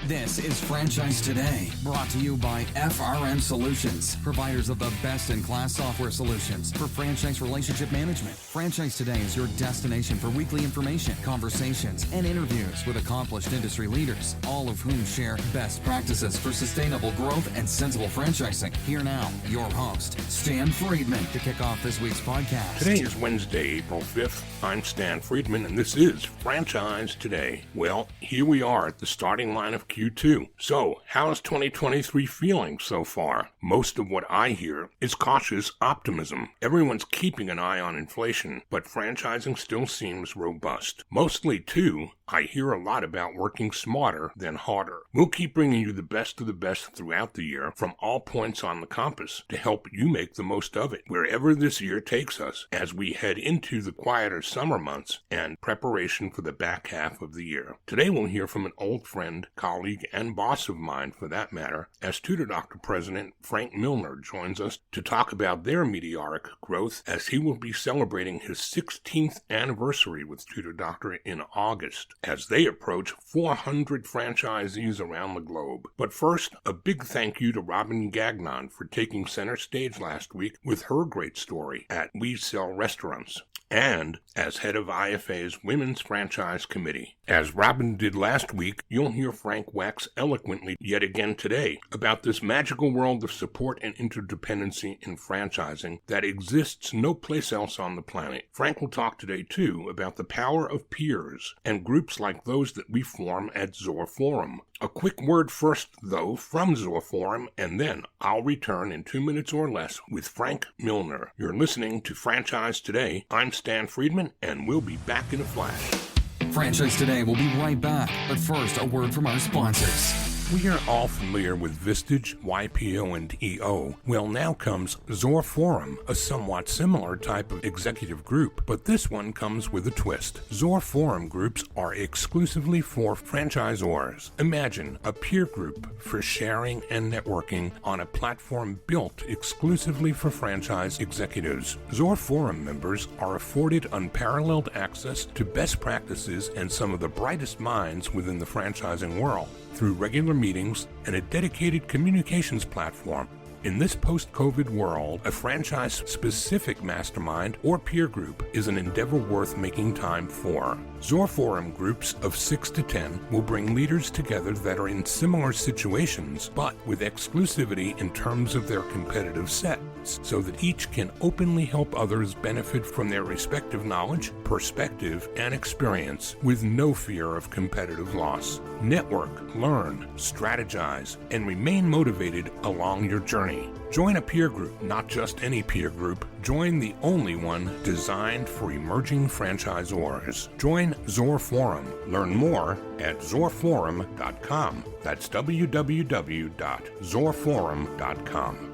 This is Franchise Today, brought to you by FRM Solutions, providers of the best-in-class software solutions for franchise relationship management. Franchise Today is your destination for weekly information, conversations, and interviews with accomplished industry leaders, all of whom share best practices for sustainable growth and sensible franchising. Here now, your host, Stan Friedman, to kick off this week's podcast. Today is Wednesday, April 5th. I'm Stan Friedman, and this is Franchise Today. Well, here we are at the starting line of Q2. So, how's 2023 feeling so far? Most of what I hear is cautious optimism. Everyone's keeping an eye on inflation, but franchising still seems robust. Mostly, too, I hear a lot about working smarter than harder. We'll keep bringing you the best of the best throughout the year from all points on the compass to help you make the most of it, wherever this year takes us, as we head into the quieter summer months and preparation for the back half of the year. Today we'll hear from an old friend, colleague, and boss of mine for that matter, as Tutor Doctor President Frank Milner joins us to talk about their meteoric growth as he will be celebrating his 16th anniversary with Tutor Doctor in August, as they approach 400 franchisees around the globe. But first, a big thank you to Robin Gagnon for taking center stage last week with her great story at We Sell Restaurants, and as head of IFA's Women's Franchise Committee. As Robin did last week, you'll hear Frank wax eloquently yet again today about this magical world of support and interdependency in franchising that exists no place else on the planet. Frank will talk today, too, about the power of peers and groups like those that we form at ZorForum. A quick word first, though, from ZorForum, and then I'll return in 2 minutes or less with Frank Milner. You're listening to Franchise Today. I'm Stan Friedman, and we'll be back in a flash. Franchise Today will be right back, but first, a word from our sponsors. We are all familiar with Vistage, YPO, and EO. Well, now comes ZorForum, a somewhat similar type of executive group, but this one comes with a twist. ZorForum groups are exclusively for franchisors. Imagine a peer group for sharing and networking on a platform built exclusively for franchise executives. ZorForum members are afforded unparalleled access to best practices and some of the brightest minds within the franchising world through regular meetings and a dedicated communications platform. In this post-COVID world, a franchise-specific mastermind or peer group is an endeavor worth making time for. ZorForum groups of 6 to 10 will bring leaders together that are in similar situations, but with exclusivity in terms of their competitive sets, so that each can openly help others benefit from their respective knowledge, perspective, and experience with no fear of competitive loss. Network, learn, strategize, and remain motivated along your journey. Join a peer group, not just any peer group. Join the only one designed for emerging franchisors. Join ZorForum. Learn more at zorforum.com. That's www.zorforum.com.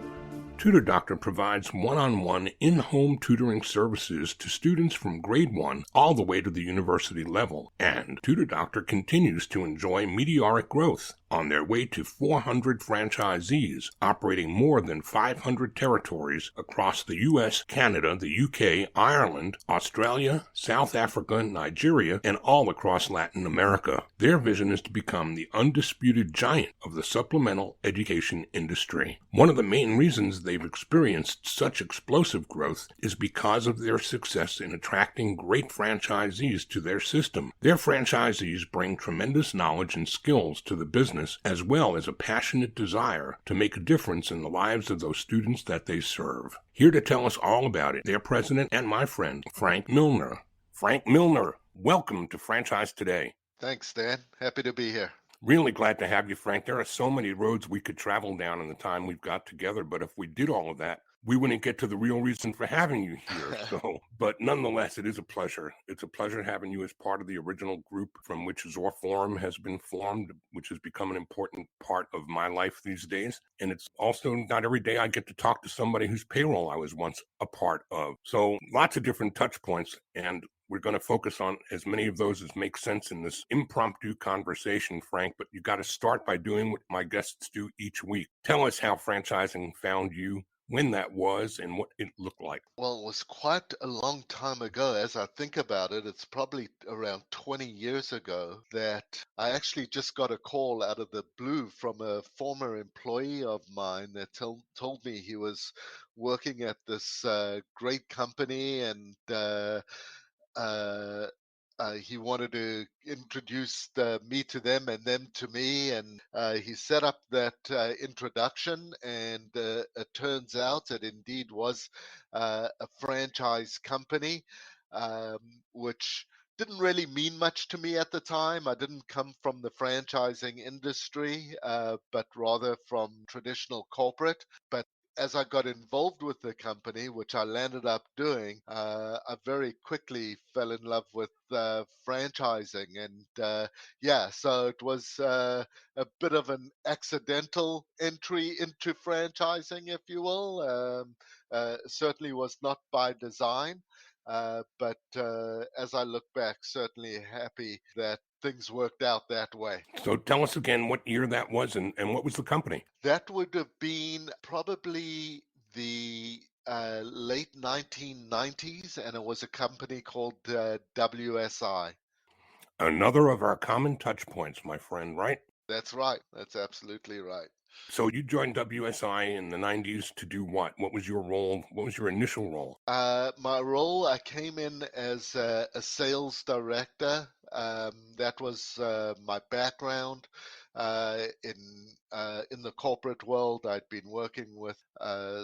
Tutor Doctor provides one-on-one in-home tutoring services to students from grade 1 all the way to the university level, and Tutor Doctor continues to enjoy meteoric growth on their way to 400 franchisees operating more than 500 territories across the U.S., Canada, the U.K., Ireland, Australia, South Africa, Nigeria, and all across Latin America. Their vision is to become the undisputed giant of the supplemental education industry. One of the main reasons they've experienced such explosive growth is because of their success in attracting great franchisees to their system. Their franchisees bring tremendous knowledge and skills to the business, as well as a passionate desire to make a difference in the lives of those students that they serve. Here to tell us all about it, their president and my friend, Frank Milner. Frank Milner, welcome to Franchise Today. Thanks, Stan. Happy to be here. Really glad to have you, Frank. There are so many roads we could travel down in the time we've got together, but if we did all of that, we wouldn't get to the real reason for having you here. But nonetheless, it is a pleasure. It's a pleasure having you as part of the original group from which ZorForum has been formed, which has become an important part of my life these days. And it's also not every day I get to talk to somebody whose payroll I was once a part of. So lots of different touch points, and we're going to focus on as many of those as make sense in this impromptu conversation, Frank, but you got to start by doing what my guests do each week. Tell us how franchising found you, when that was and what it looked like. Well, it was quite a long time ago. As I think about it, it's probably around 20 years ago that I actually just got a call out of the blue from a former employee of mine that told me he was working at this great company, and uh, he wanted to introduce me to them and them to me, and he set up that introduction. And it turns out it indeed was a franchise company, um, which didn't really mean much to me at the time. I didn't come from the franchising industry, but rather from traditional corporate. But as I got involved with the company, which I landed up doing, I very quickly fell in love with franchising. And yeah, so it was a bit of an accidental entry into franchising, if you will. Certainly was not by design. But as I look back, certainly happy that things worked out that way. So tell us again what year that was and what was the company? That would have been probably the late 1990s, and it was a company called WSI. Another of our common touch points, my friend, right? That's right. That's absolutely right. So you joined WSI in the 90s to do what? What was your role? What was your initial role? My role, I came in as a sales director. That was my background in the corporate world. I'd been working with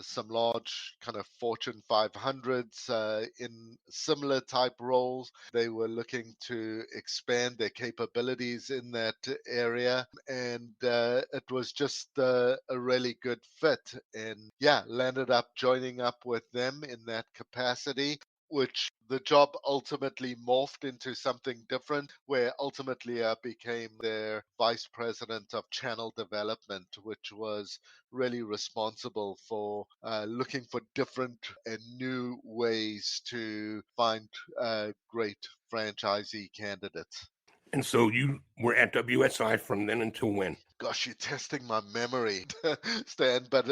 some large kind of Fortune 500s in similar type roles. They were looking to expand their capabilities in that area, and it was just a really good fit. And yeah, landed up joining up with them in that capacity, which the job ultimately morphed into something different, where ultimately I became their vice president of channel development, which was really responsible for looking for different and new ways to find great franchisee candidates. And so you were at WSI from then until when? Gosh, you're testing my memory, Stan, but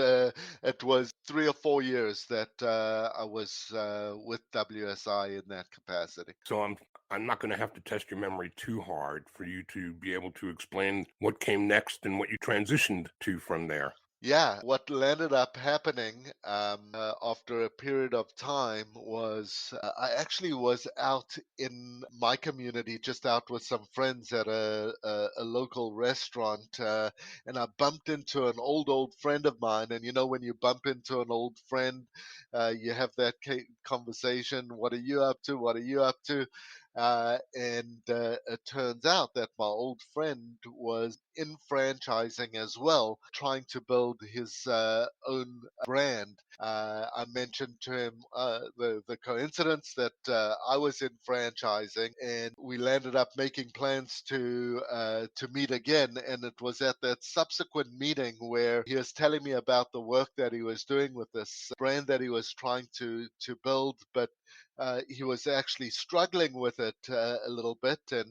it was 3 or 4 years that I was with WSI in that capacity. So I'm not going to have to test your memory too hard for you to be able to explain what came next and what you transitioned to from there. Yeah, what ended up happening after a period of time was I actually was out in my community, just out with some friends at a local restaurant, and I bumped into an old friend of mine. And you know, when you bump into an old friend, you have that conversation. What are you up to? What are you up to? And it turns out that my old friend was in franchising as well, trying to build his own brand. I mentioned to him the coincidence that I was in franchising, and we landed up making plans to meet again. And it was at that subsequent meeting where he was telling me about the work that he was doing with this brand that he was trying to build, but he was actually struggling with it a little bit, and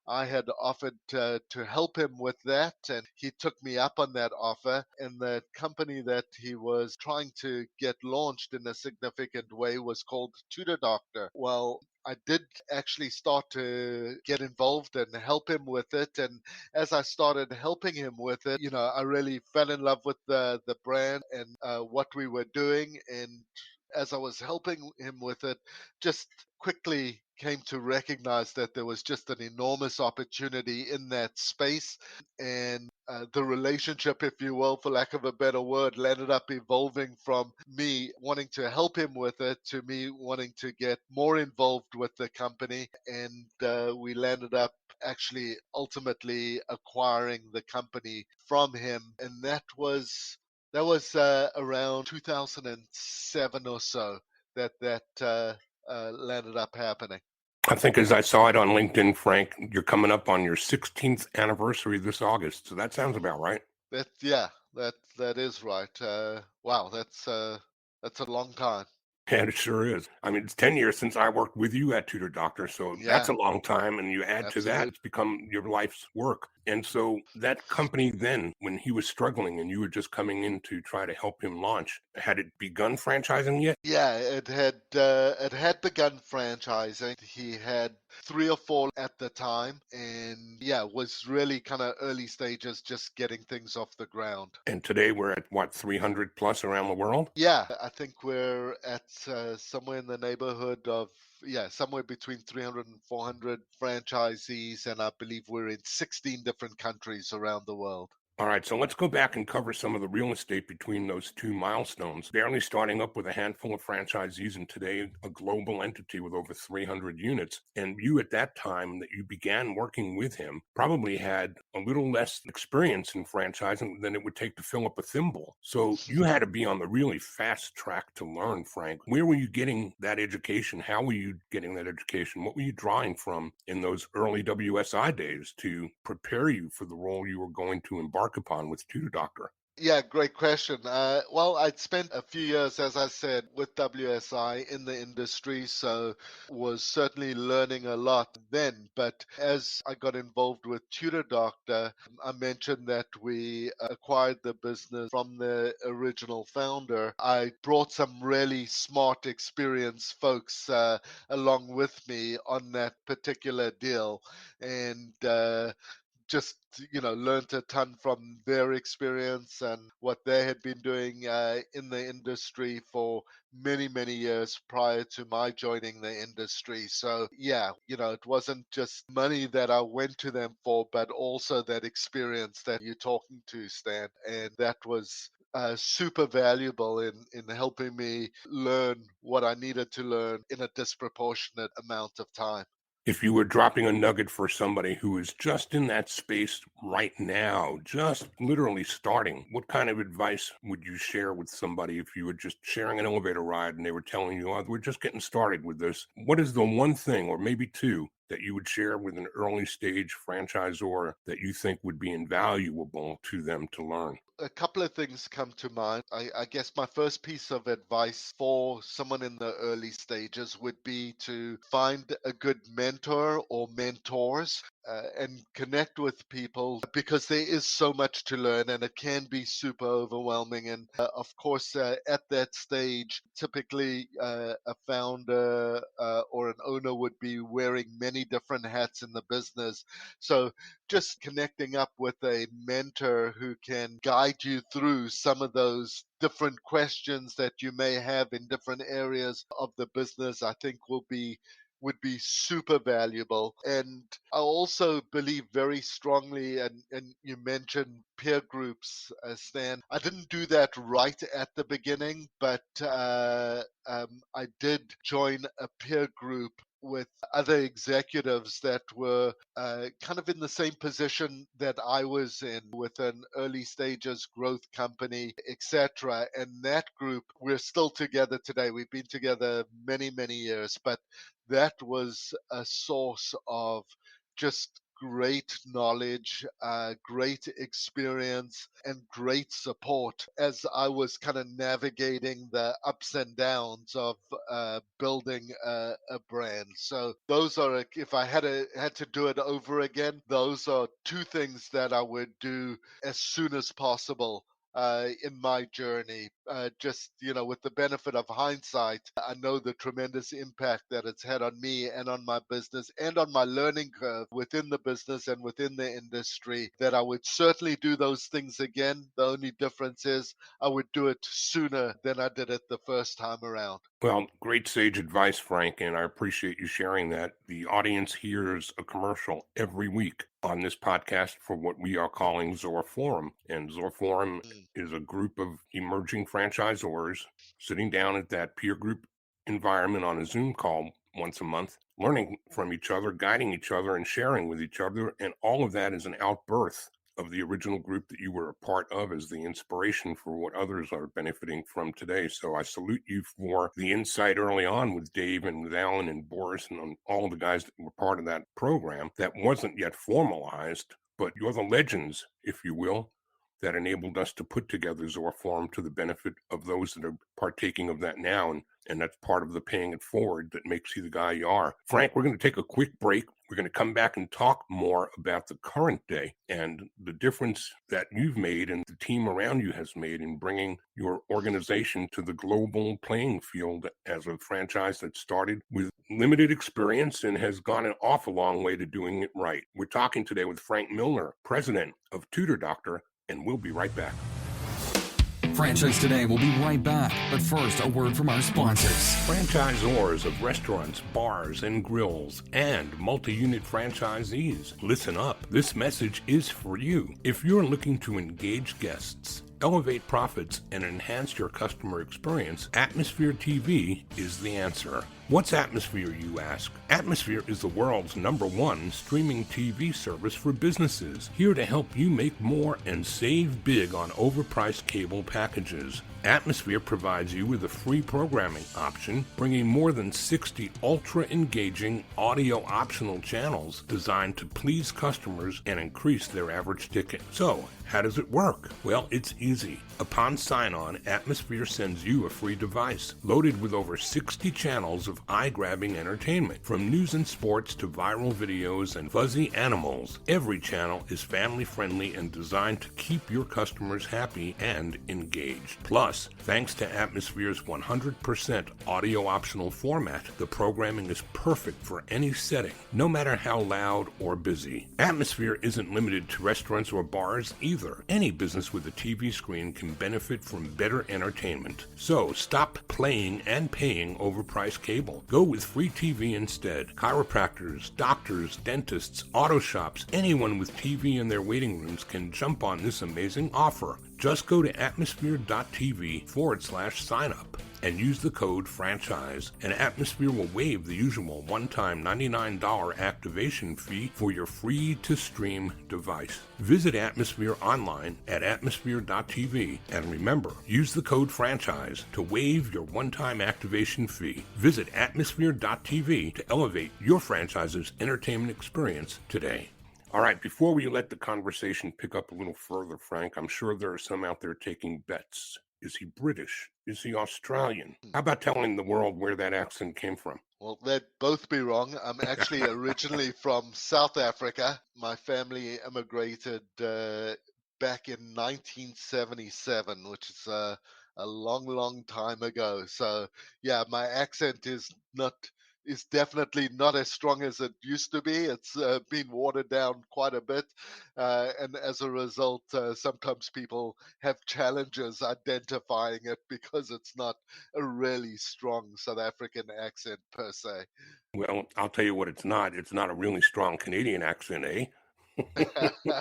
I had offered to help him with that, and he took me up on that offer. And the company that he was trying to get launched in a significant way was called Tutor Doctor. Well, I did actually start to get involved and help him with it. And as I started helping him with it, you know, I really fell in love with the brand and what we were doing. And as I was helping him with it, just quickly came to recognize that there was just an enormous opportunity in that space. And the relationship, if you will, for lack of a better word, ended up evolving from me wanting to help him with it to me wanting to get more involved with the company. And we landed up actually ultimately acquiring the company from him. And that was around 2007 or so that landed up happening. I think as I saw it on LinkedIn, Frank, you're coming up on your 16th anniversary this August. So that sounds about right. That is right. Wow, that's a long time. And it sure is. I mean, it's 10 years since I worked with you at Tutor Doctor, so that's Yeah, a long time. And you add to that, absolutely. it's become your life's work. And so that company then, when he was struggling and you were just coming in to try to help him launch, had it begun franchising yet? Yeah, it had begun franchising. He had three or four at the time, and yeah, was really kind of early stages, just getting things off the ground. And today we're at what, 300 plus around the world? Yeah, I think we're at somewhere in the neighborhood of, yeah, somewhere between 300 and 400 franchisees, and I believe we're in 16 different countries around the world. All right, so let's go back and cover some of the real estate between those two milestones. Barely starting up with a handful of franchisees, and today a global entity with over 300 units. And you, at that time that you began working with him, probably had a little less experience in franchising than it would take to fill up a thimble. So you had to be on the really fast track to learn, Frank. Where were you getting that education? How were you getting that education? What were you drawing from in those early WSI days to prepare you for the role you were going to embark upon with Tutor Doctor? Yeah, great question. Well, I'd spent a few years, as I said, with WSI in the industry, so was certainly learning a lot then. But as I got involved with Tutor Doctor, I mentioned that we acquired the business from the original founder. I brought some really smart, experienced folks along with me on that particular deal, and just learned a ton from their experience and what they had been doing in the industry for many years prior to my joining the industry. So yeah, it wasn't just money that I went to them for, but also that experience that you're talking to, Stan, and that was super valuable in helping me learn what I needed to learn in a disproportionate amount of time. If you were dropping a nugget for somebody who is just in that space right now, just literally starting, what kind of advice would you share with somebody if you were just sharing an elevator ride and they were telling you, oh, we're just getting started with this? What is the one thing, or maybe two, that you would share with an early stage franchisor that you think would be invaluable to them to learn? A couple of things come to mind. I guess my first piece of advice for someone in the early stages would be to find a good mentor or mentors and connect with people, because there is so much to learn and it can be super overwhelming. And of course, at that stage, typically a founder or an owner would be wearing many different hats in the business. So just connecting up with a mentor who can guide you through some of those different questions that you may have in different areas of the business, I think would be super valuable. And I also believe very strongly, and you mentioned peer groups, Stan. I didn't do that right at the beginning, but I did join a peer group with other executives that were kind of in the same position that I was in, with an early stages growth company, etc. And that group, we're still together today. We've been together many years, but that was a source of just great knowledge, great experience, and great support as I was kind of navigating the ups and downs of building a brand. So those are, if I had to do it over again, those are two things that I would do as soon as possible in my journey. Just, with the benefit of hindsight, I know the tremendous impact that it's had on me and on my business and on my learning curve within the business and within the industry, that I would certainly do those things again. The only difference is I would do it sooner than I did it the first time around. Well, great sage advice, Frank, and I appreciate you sharing that. The audience hears a commercial every week on this podcast for what we are calling ZorForum. And ZorForum Mm. is a group of emerging franchisors sitting down at that peer group environment on a Zoom call once a month, learning from each other, guiding each other, and sharing with each other. And all of that is an outbirth of the original group that you were a part of as the inspiration for what others are benefiting from today. So I salute you for the insight early on with Dave and with Alan and Boris and all the guys that were part of that program that wasn't yet formalized, but you're the legends, if you will, that enabled us to put together ZorForum to the benefit of those that are partaking of that now. And that's part of the paying it forward that makes you the guy you are. Frank, we're going to take a quick break. We're going to come back and talk more about the current day and the difference that you've made and the team around you has made in bringing your organization to the global playing field as a franchise that started with limited experience and has gone an awful long way to doing it right. We're talking today with Frank Milner, president of Tutor Doctor, and we'll be right back. Franchise Today will be right back, but first, a word from our sponsors. Franchisors of restaurants, bars, and grills, and multi-unit franchisees, listen up. This message is for you. If you're looking to engage guests, elevate profits, and enhance your customer experience, Atmosphere TV is the answer. What's Atmosphere, you ask? Atmosphere is the world's #1 streaming TV service for businesses, here to help you make more and save big on overpriced cable packages. Atmosphere provides you with a free programming option, bringing more than 60 ultra-engaging audio-optional channels designed to please customers and increase their average ticket. So, how does it work? Well, it's easy. Upon sign-on, Atmosphere sends you a free device loaded with over 60 channels of eye-grabbing entertainment. From news and sports to viral videos and fuzzy animals, every channel is family-friendly and designed to keep your customers happy and engaged. Plus, thanks to Atmosphere's 100% audio-optional format, the programming is perfect for any setting, no matter how loud or busy. Atmosphere isn't limited to restaurants or bars either. Any business with a TV screen can benefit from better entertainment. So stop playing and paying overpriced cable. Go with free TV instead. Chiropractors, doctors, dentists, auto shops, anyone with TV in their waiting rooms can jump on this amazing offer. Just go to atmosphere.tv/sign up and use the code FRANCHISE, and Atmosphere will waive the usual one-time $99 activation fee for your free-to-stream device. Visit Atmosphere online at atmosphere.tv, and remember, use the code FRANCHISE to waive your one-time activation fee. Visit atmosphere.tv to elevate your franchise's entertainment experience today. All right, before we let the conversation pick up a little further, Frank, I'm sure there are some out there taking bets. Is he British? Is he Australian? How about telling the world where that accent came from? Well, they'd both be wrong. I'm actually originally from South Africa. My family immigrated back in 1977, which is a long, long time ago. So, yeah, my accent is definitely not as strong as it used to be. It's been watered down quite a bit, and as a result, sometimes people have challenges identifying it because it's not a really strong South African accent per se. Well, I'll tell you what it's not. It's not a really strong Canadian accent, eh? No,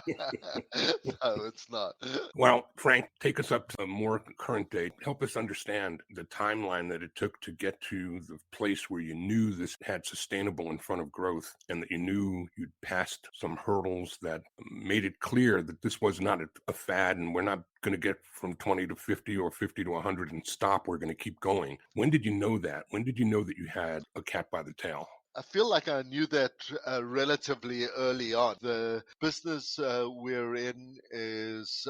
it's not. Well, Frank, take us up to a more current date. Help us understand the timeline that it took to get to the place where you knew this had sustainable in front of growth and that you knew you'd passed some hurdles that made it clear that this was not a fad and we're not going to get from 20 to 50 or 50 to 100 and stop. We're going to keep going. When did you know that? When did you know that you had a cat by the tail? I feel like I knew that relatively early on. The business we're in is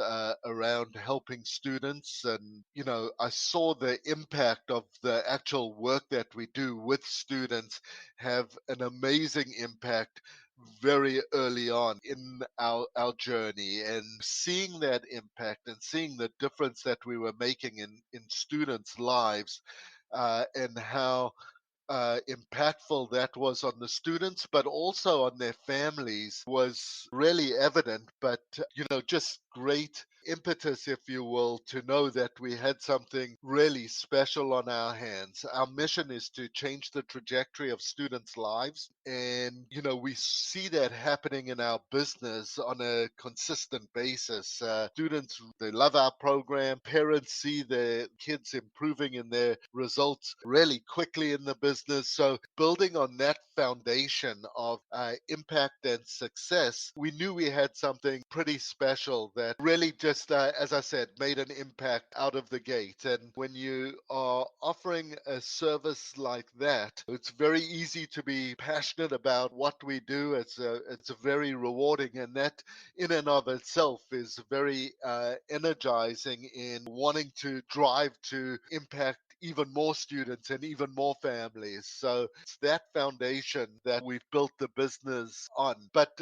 around helping students, and I saw the impact of the actual work that we do with students have an amazing impact very early on in our journey, and seeing that impact and seeing the difference that we were making in students' lives, and how impactful that was on the students, but also on their families, was really evident. But, just great impetus, if you will, to know that we had something really special on our hands. Our mission is to change the trajectory of students' lives. And, we see that happening in our business on a consistent basis. Students, they love our program. Parents see their kids improving in their results really quickly in the business. So building on that foundation of impact and success, we knew we had something pretty special that really just just, as I said, made an impact out of the gate. And when you are offering a service like that, it's very easy to be passionate about what we do. It's a very rewarding, and that in and of itself is very energizing in wanting to drive to impact even more students and even more families. So it's that foundation that we've built the business on. But,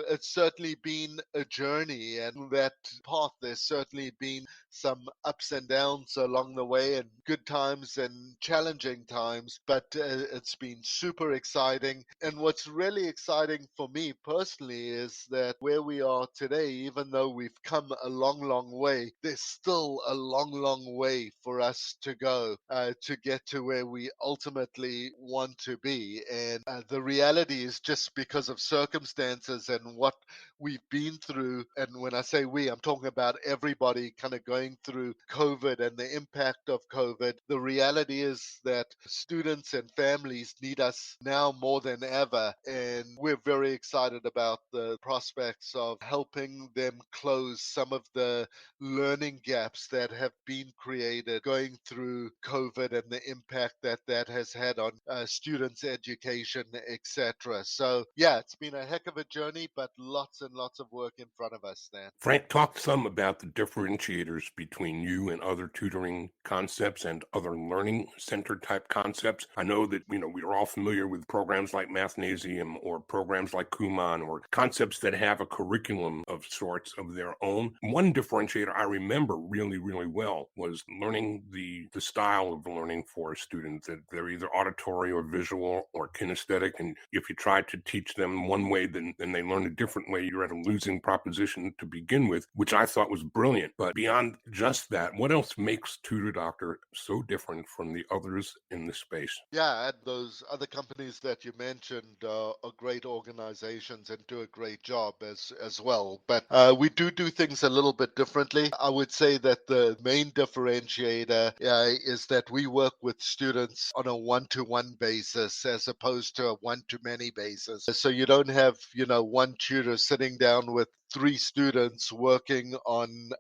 it's certainly been a journey, and that path, there's certainly been some ups and downs along the way, and good times and challenging times. But it's been super exciting. And what's really exciting for me personally is that where we are today, even though we've come a long, long way, there's still a long, long way for us to go to get to where we ultimately want to be. And the reality is, just because of circumstances and what we've been through, and when I say we, I'm talking about everybody kind of going through COVID and the impact of COVID. The reality is that students and families need us now more than ever, and we're very excited about the prospects of helping them close some of the learning gaps that have been created going through COVID and the impact that that has had on students' education, etc. So, yeah, it's been a heck of a journey, but lots and lots of work in front of us, Stan. Frank, talk some about the differentiators between you and other tutoring concepts and other learning center type concepts. I know that, we are all familiar with programs like Mathnasium or programs like Kumon or concepts that have a curriculum of sorts of their own. One differentiator I remember really, really well was learning the style of learning for a student, that they're either auditory or visual or kinesthetic. And if you try to teach them one way, then they learn a different way. You're at a losing proposition to begin with, which I thought was brilliant. But beyond just that, what else makes Tutor Doctor so different from the others in the space? Yeah, and those other companies that you mentioned are great organizations and do a great job as well. But we do things a little bit differently. I would say that the main differentiator is that we work with students on a one-to-one basis as opposed to a one-to-many basis. So you don't have, one tutor sitting down with three students working on,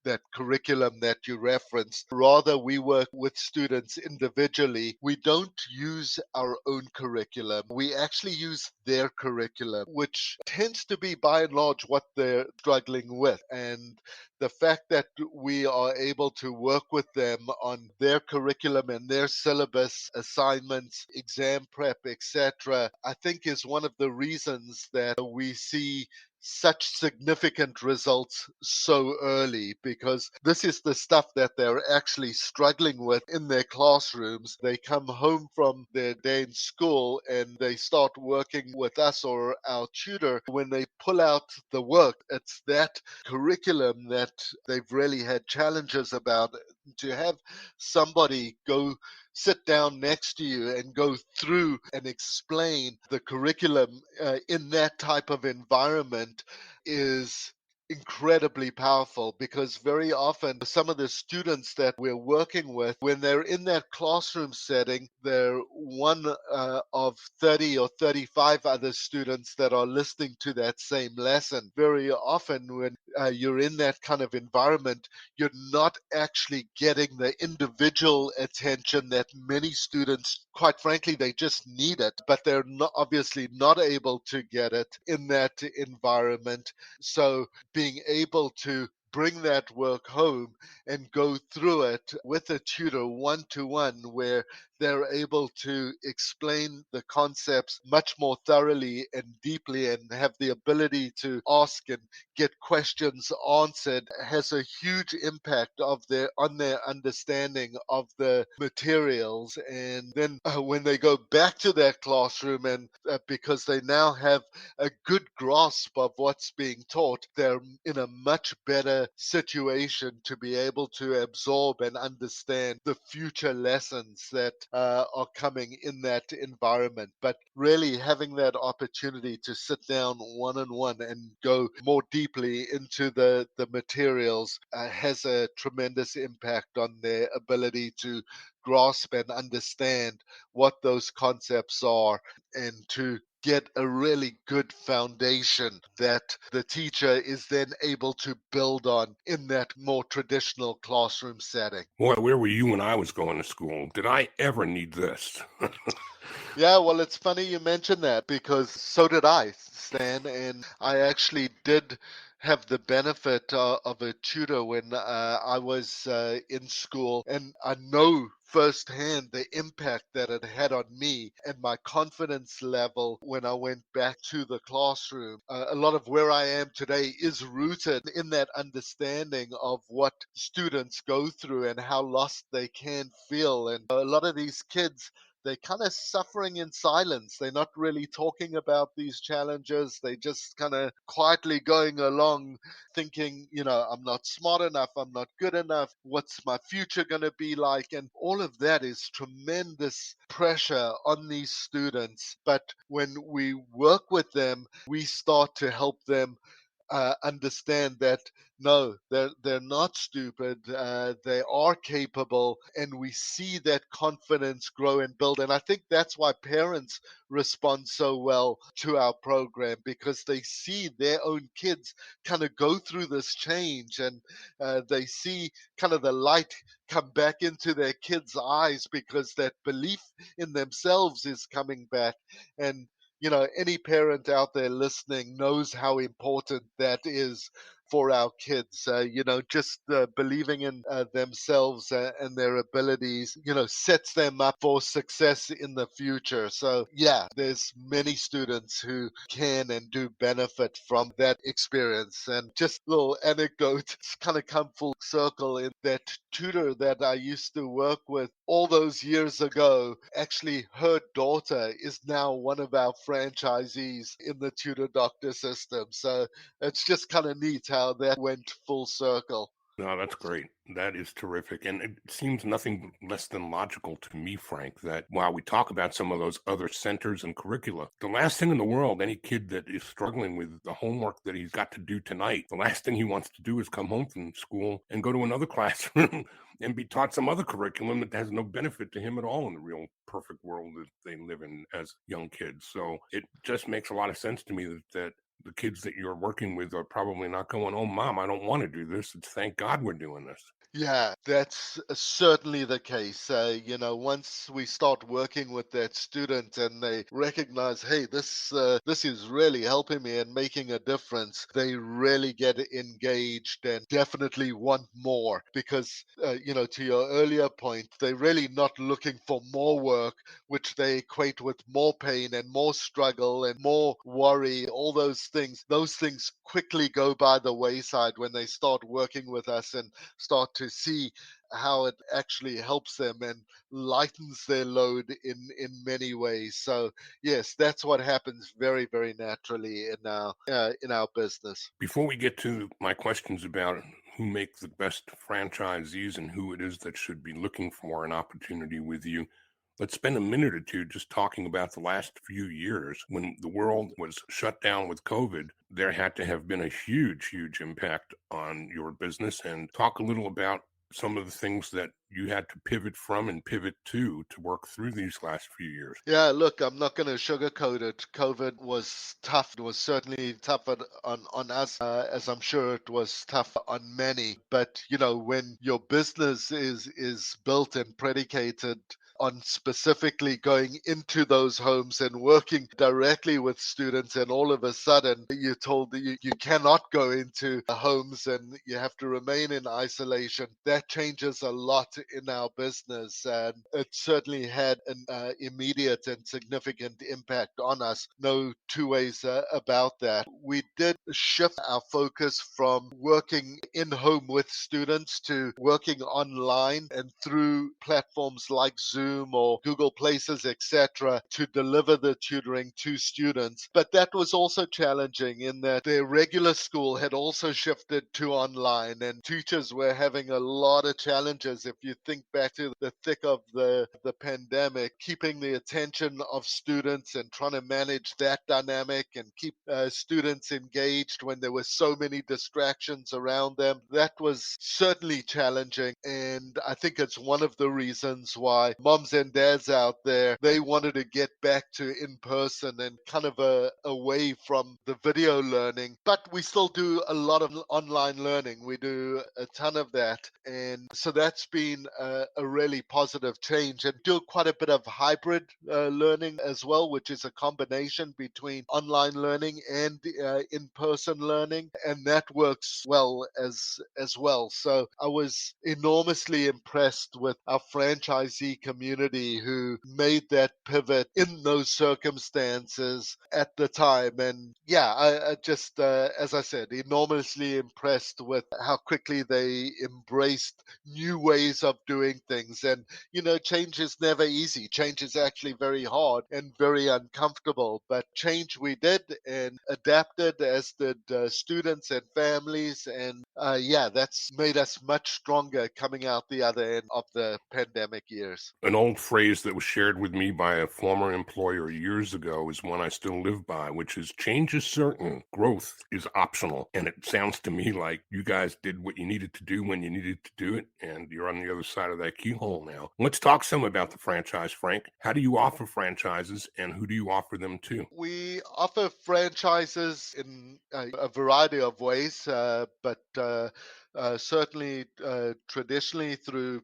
that curriculum that you referenced. Rather, we work with students individually. We don't use our own curriculum. We actually use their curriculum, which tends to be by and large what they're struggling with. And the fact that we are able to work with them on their curriculum and their syllabus, assignments, exam prep, etc., I think is one of the reasons that we see such significant results so early, because this is the stuff that they're actually struggling with in their classrooms. They come home from their day in school and they start working with us or our tutor. When they pull out the work, it's that curriculum that they've really had challenges about. To have somebody go sit down next to you and go through and explain the curriculum in that type of environment is incredibly powerful, because very often some of the students that we're working with, when they're in that classroom setting, they're one of 30 or 35 other students that are listening to that same lesson. Very often when you're in that kind of environment, you're not actually getting the individual attention that many students, quite frankly, they just need it, but they're not, obviously not able to get it in that environment. So being able to bring that work home and go through it with a tutor one to one, where they're able to explain the concepts much more thoroughly and deeply and have the ability to ask and get questions answered, has a huge impact on their understanding of the materials. And then when they go back to their classroom, and because they now have a good grasp of what's being taught, they're in a much better situation to be able to absorb and understand the future lessons that are coming in that environment. But really having that opportunity to sit down one-on-one and go more deeply into the materials has a tremendous impact on their ability to grasp and understand what those concepts are, and to get a really good foundation that the teacher is then able to build on in that more traditional classroom setting. Boy, where were you when I was going to school? Did I ever need this? Yeah, well, it's funny you mentioned that because so did I, Stan, and I actually did have the benefit of a tutor when I was in school, and I know firsthand the impact that it had on me and my confidence level when I went back to the classroom. A lot of where I am today is rooted in that understanding of what students go through and how lost they can feel. And a lot of these kids, they're kind of suffering in silence. They're not really talking about these challenges. They just kind of quietly going along thinking, I'm not smart enough. I'm not good enough. What's my future going to be like? And all of that is tremendous pressure on these students. But when we work with them, we start to help them understand that no, they're not stupid. They are capable, and we see that confidence grow and build. And I think that's why parents respond so well to our program, because they see their own kids kind of go through this change, and they see kind of the light come back into their kids' eyes because that belief in themselves is coming back. And any parent out there listening knows how important that is for our kids. Just believing in themselves and their abilities, sets them up for success in the future. So, yeah, there's many students who can and do benefit from that experience. And just a little anecdote, it's kind of come full circle in that tutor that I used to work with all those years ago. Actually, her daughter is now one of our franchisees in the Tutor Doctor system. So it's just kind of neat how that went full circle. No, that's great. That is terrific. And it seems nothing less than logical to me, Frank, that while we talk about some of those other centers and curricula, the last thing in the world, any kid that is struggling with the homework that he's got to do tonight, the last thing he wants to do is come home from school and go to another classroom and be taught some other curriculum that has no benefit to him at all in the real perfect world that they live in as young kids. So it just makes a lot of sense to me that the kids that you're working with are probably not going, "Oh, mom, I don't want to do this. It's thank God we're doing this." Yeah, that's certainly the case. Once we start working with that student and they recognize, hey, this is really helping me and making a difference, they really get engaged and definitely want more. Because, to your earlier point, they're really not looking for more work, which they equate with more pain and more struggle and more worry. All those things quickly go by the wayside when they start working with us and start to see how it actually helps them and lightens their load in many ways. So yes, that's what happens very, very naturally in our business. Before we get to my questions about who make the best franchisees and who it is that should be looking for an opportunity with you, let's spend a minute or two just talking about the last few years. When the world was shut down with COVID, there had to have been a huge, huge impact on your business, and talk a little about some of the things that you had to pivot from and pivot to work through these last few years. Yeah, look, I'm not going to sugarcoat it. COVID was tough. It was certainly tough on us, as I'm sure it was tough on many. But when your business is built and predicated on specifically going into those homes and working directly with students, and all of a sudden you're told that you cannot go into homes and you have to remain in isolation, that changes a lot in our business. And it certainly had an immediate and significant impact on us. No two ways about that. We did shift our focus from working in home with students to working online and through platforms like Zoom Zoom or Google Places, etc., to deliver the tutoring to students. But that was also challenging in that their regular school had also shifted to online, and teachers were having a lot of challenges. If you think back to the thick of the pandemic, keeping the attention of students and trying to manage that dynamic and keep students engaged when there were so many distractions around them, that was certainly challenging. And I think it's one of the reasons why moms and dads out there, they wanted to get back to in person and kind of away from the video learning. But we still do a lot of online learning. We do a ton of that. And so that's been a really positive change, and do quite a bit of hybrid learning as well, which is a combination between online learning and in-person learning. And that works well as well. So I was enormously impressed with our franchisee community who made that pivot in those circumstances at the time. And yeah, I just, as I said, enormously impressed with how quickly they embraced new ways of doing things. And, change is never easy. Change is actually very hard and very uncomfortable. But change we did and adapted, as did students and families. And yeah, that's made us much stronger coming out the other end of the pandemic years. An old phrase that was shared with me by a former employer years ago is one I still live by, which is change is certain, growth is optional. And it sounds to me like you guys did what you needed to do when you needed to do it, and you're on the other side of that keyhole now. Let's talk some about the franchise, Frank. How do you offer franchises, and who do you offer them to? We offer franchises in a variety of ways, but certainly traditionally through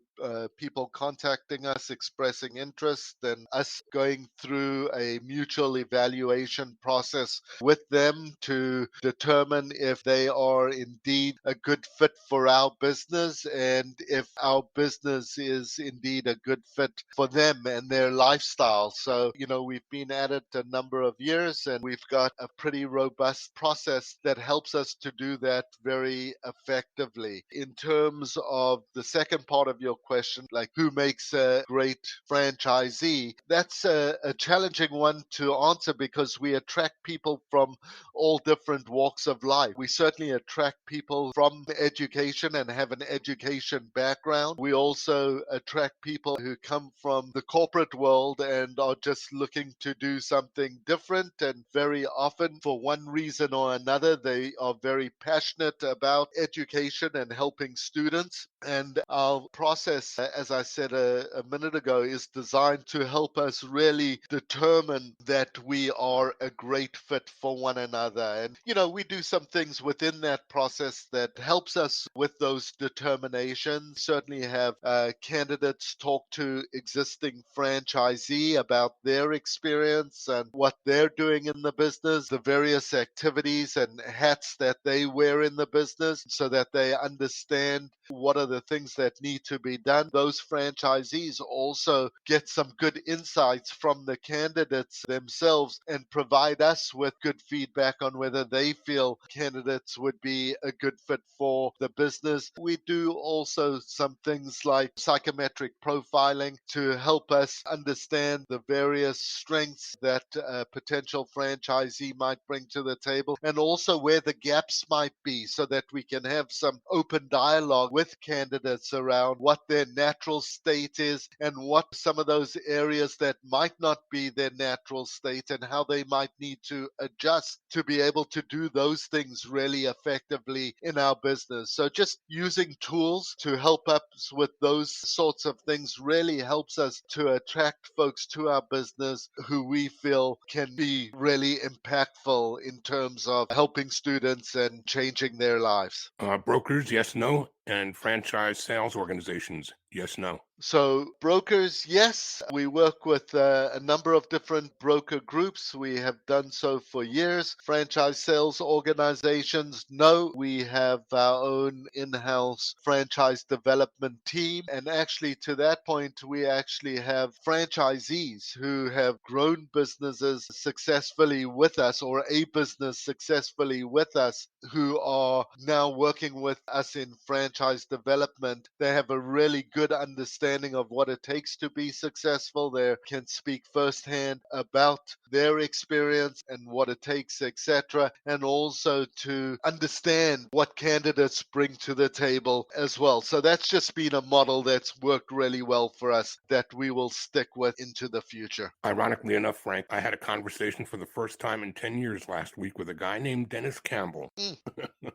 people contacting us, expressing interest, and us going through a mutual evaluation process with them to determine if they are indeed a good fit for our business, and if our business is indeed a good fit for them and their lifestyle. So, we've been at it a number of years, and we've got a pretty robust process that helps us to do that very effectively. In terms of the second part of your question, like who makes a great franchisee, that's a challenging one to answer because we attract people from all different walks of life. We certainly attract people from education and have an education background. We also attract people who come from the corporate world and are just looking to do something different. And very often, for one reason or another, they are very passionate about education and helping students. And our process, as I said a minute ago, is designed to help us really determine that we are a great fit for one another. And, we do some things within that process that helps us with those determinations. Certainly have candidates talk to existing franchisee about their experience and what they're doing in the business, the various activities and hats that they wear in the business, so that they understand what are the things that need to be done. Those franchisees also get some good insights from the candidates themselves and provide us with good feedback on whether they feel candidates would be a good fit for the business. We do also some things like psychometric profiling to help us understand the various strengths that a potential franchisee might bring to the table, and also where the gaps might be, so that we can have some open dialogue with candidates around what their natural state is and what some of those areas that might not be their natural state and how they might need to adjust to be able to do those things really effectively in our business. So just using tools to help us with those sorts of things really helps us to attract folks to our business who we feel can be really impactful in terms of helping students and changing their lives. Brokers, yes, no, and franchise sales organizations, yes, no. So brokers, yes, we work with a number of different broker groups. We have done so for years. Franchise sales organizations, no, we have our own in-house franchise development team. And actually, to that point, we actually have franchisees who have grown businesses successfully with us, or a business successfully with us, who are now working with us in franchise franchise development, they have a really good understanding of what it takes to be successful. They can speak firsthand about their experience and what it takes, etc., and also to understand what candidates bring to the table as well. So that's just been a model that's worked really well for us that we will stick with into the future. Ironically enough, Frank, I had a conversation for the first time in 10 years last week with a guy named Dennis Campbell.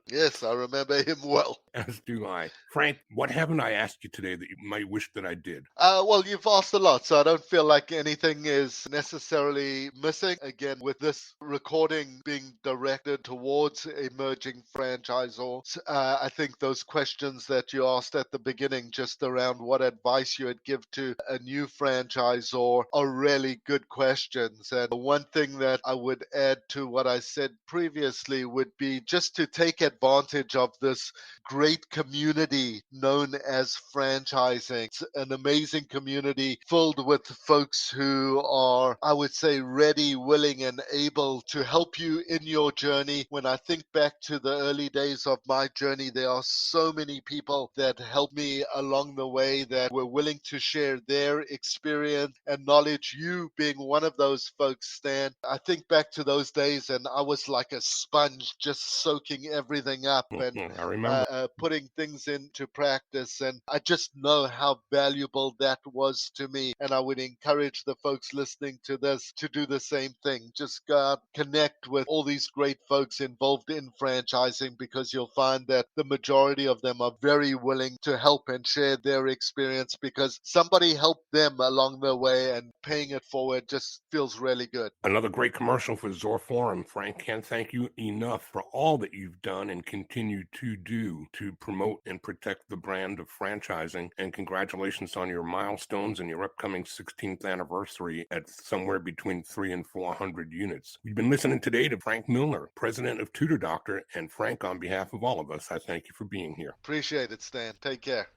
Yes, I remember him well. As do I. Frank, what haven't I asked you today that you might wish that I did? Well, you've asked a lot, so I don't feel like anything is necessarily missing. Again, with this recording being directed towards emerging franchisors, I think those questions that you asked at the beginning, just around what advice you would give to a new franchisor, are really good questions. And one thing that I would add to what I said previously would be just to take advantage of this great community known as franchising. It's an amazing community filled with folks who are, I would say, ready, willing, and able to help you in your journey. When I think back to the early days of my journey, there are so many people that helped me along the way that were willing to share their experience and knowledge. You being one of those folks, Stan, I think back to those days and I was like a sponge, just soaking everything up and I remember. putting things into practice. And I just know how valuable that was to me. And I would encourage the folks listening to this to do the same thing. Just go out, connect with all these great folks involved in franchising, because you'll find that the majority of them are very willing to help and share their experience because somebody helped them along the way, and paying it forward just feels really good. Another great commercial for ZorForum. Frank, can't thank you enough for all that you've done and continue to do to promote and protect the brand of franchising. And congratulations on your milestones and your upcoming 16th anniversary at somewhere between 300 and 400 units. We've been listening today to Frank Milner, president of Tutor Doctor. And Frank, on behalf of all of us, I thank you for being here. Appreciate it, Stan. Take care.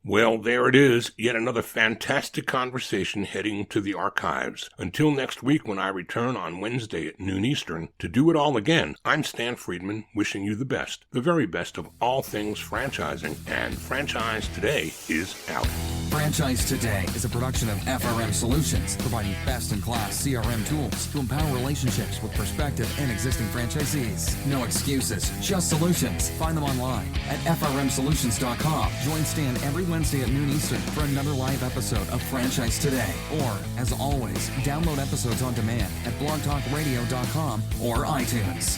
Well, there it is, yet another fantastic conversation heading to the archives. Until next week when I return on Wednesday at noon Eastern to do it all again, I'm Stan Friedman, wishing you the best, the very best of all things franchising, and Franchise Today is out. Franchise Today is a production of FRM Solutions, providing best-in-class CRM tools to empower relationships with prospective and existing franchisees. No excuses, just solutions. Find them online at frmsolutions.com. Join Stan every Wednesday at noon Eastern for another live episode of Franchise Today. Or, as always, download episodes on demand at blogtalkradio.com or iTunes.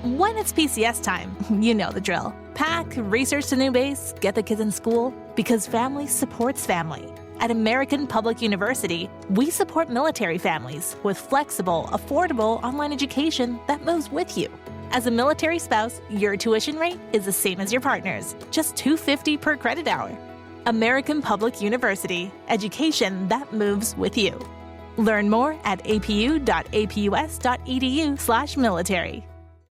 When it's PCS time, you know the drill. Pack, research the new base, get the kids in school, because family supports family. At American Public University, we support military families with flexible, affordable online education that moves with you. As a military spouse, your tuition rate is the same as your partner's, just $250 per credit hour. American Public University, education that moves with you. Learn more at apu.apus.edu/military.